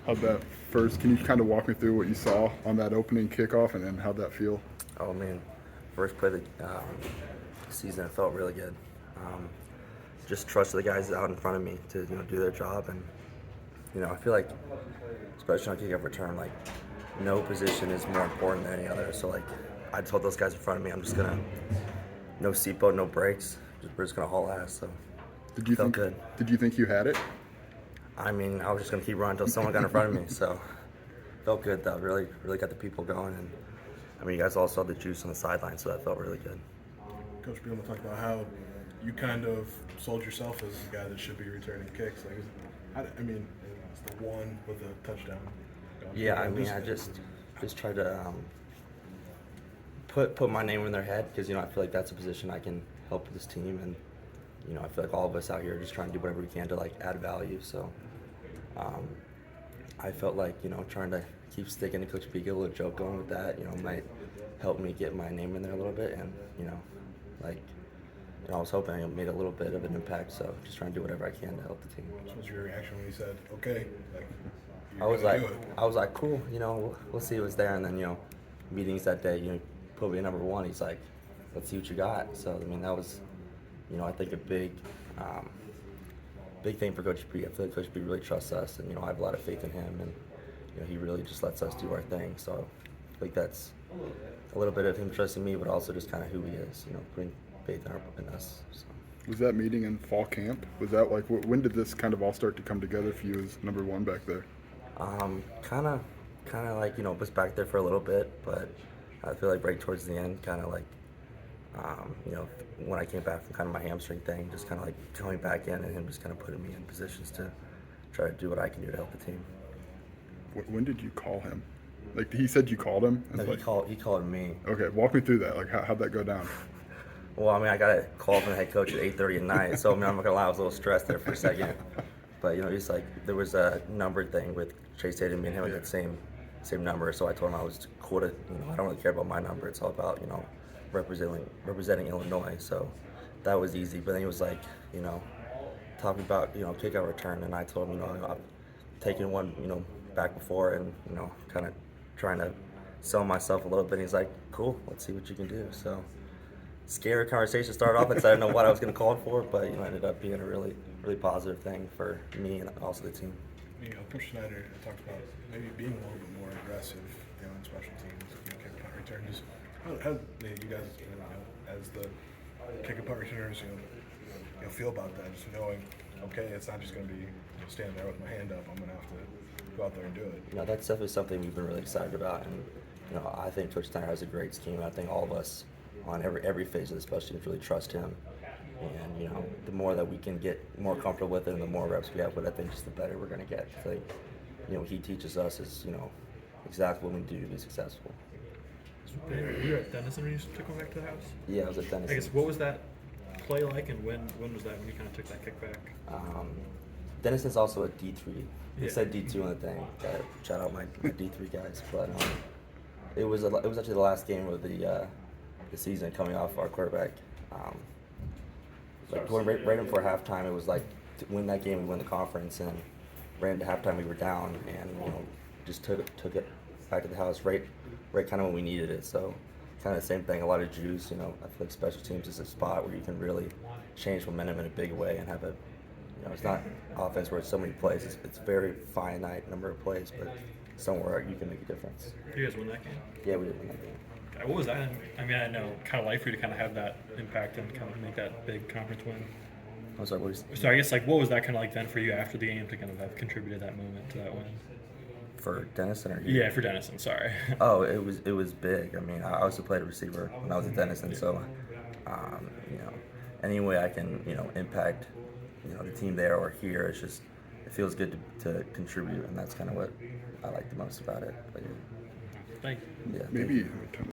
How'd that first? Can you kind of walk me through what you saw on that opening kickoff, and then how'd that feel? Oh man, first play of the season, it felt really good. Um, just trusted the guys out in front of me to do their job, and I feel like, especially on kickoff return, like no position is more important than any other. So like I told those guys in front of me, I'm just gonna no seatbelt, no brakes, we're just gonna haul ass. So Did it you felt think? good. Did you think you had it? I mean, I was just gonna keep running until someone got in front of me. So felt good though. Really, really got the people going, and I mean, you guys all saw the juice on the sideline, so that felt really good. Coach, be able to talk about how you kind of sold yourself as the guy that should be returning kicks. I mean, it's the one with the touchdown. Yeah, I mean, I just tried to put my name in their head because I feel like that's a position I can help this team, and I feel like all of us out here are just trying to do whatever we can to like add value. So I felt like trying to keep sticking to Coach B, get a little joke going with that, might help me get my name in there a little bit, and like I was hoping I made a little bit of an impact. So just trying to do whatever I can to help the team. What was your reaction when he said, "Okay"? Like, I was like, cool. We'll see what's there. And then meetings that day, put me at number one. He's like, let's see what you got. So I mean, that was, I think a big thing for Coach B. I feel like Coach B really trusts us, and I have a lot of faith in him, and he really just lets us do our thing. So I think that's a little bit of him trusting me, but also just kind of who he is. Putting faith in us. So. Was that meeting in fall camp? Was that like when did this kind of all start to come together for you as number one back there? Kind of like was back there for a little bit, but I feel like right towards the end, kind of like when I came back from kind of my hamstring thing, just kind of like coming back in and him just kind of putting me in positions to try to do what I can do to help the team. When did you call him? Like he said you called him? No, he called me. Okay, walk me through that. Like how'd that go down? Well, I mean, I got a call from the head coach at 8:30 at night, so I mean, I'm not gonna lie, I was a little stressed there for a second. But he's like, there was a number thing with Chase Tatum, me and him had that same number, so I told him I was cool to, I don't really care about my number. It's all about representing Illinois. So that was easy. But then he was like, talking about kickoff return, and I told him, I've taken one back before, and kind of trying to sell myself a little bit. And he's like, cool, let's see what you can do. So scary conversation started off, because I didn't know what I was going to call it for, but ended up being a really positive thing for me and also the team. Coach Schneider talked about maybe being a little bit more aggressive, in special teams, kick punt return. Just how you guys, as the kick and punt returners, feel about that? Just knowing, okay, it's not just going to be standing there with my hand up. I'm going to have to go out there and do it. That's definitely something we've been really excited about, and I think Coach Schneider has a great scheme. I think all of us on every phase of the special teams really trust him. And the more that we can get more comfortable with it, and the more reps we have with it, I think just the better we're going to get. I think he teaches us is exactly what we do to be successful. Were you at Denison when you took him back to the house? Yeah, I was at Denison. I guess what was that play like, and when was that when you kind of took that kickback? Denison's also a D3. He Yeah. said D2 on the thing. Shout out my D3 guys, but it was actually the last game of the season, coming off our quarterback. Like going right before halftime, it was like to win that game, we win the conference, and right into halftime we were down, and just took it back to the house right kind of when we needed it. So kind of the same thing, a lot of juice. I feel like special teams is a spot where you can really change momentum in a big way and have a it's not offense where it's so many plays. It's very finite number of plays, but somewhere you can make a difference. You guys won that game? Yeah, we did win that game. What was that? I mean, I know kind of life for you to kind of have that impact and kind of make that big conference win. I'm sorry, what was So I guess what was that kind of like then for you after the game to kind of have contributed that moment to that win? for Denison or you? Yeah, for Denison. Sorry. Oh, it was big. I mean, I also played a receiver when I was at Denison, so any way I can impact the team there or here, it feels good to contribute, and that's kind of what I like the most about it. But, Thank you. yeah, Maybe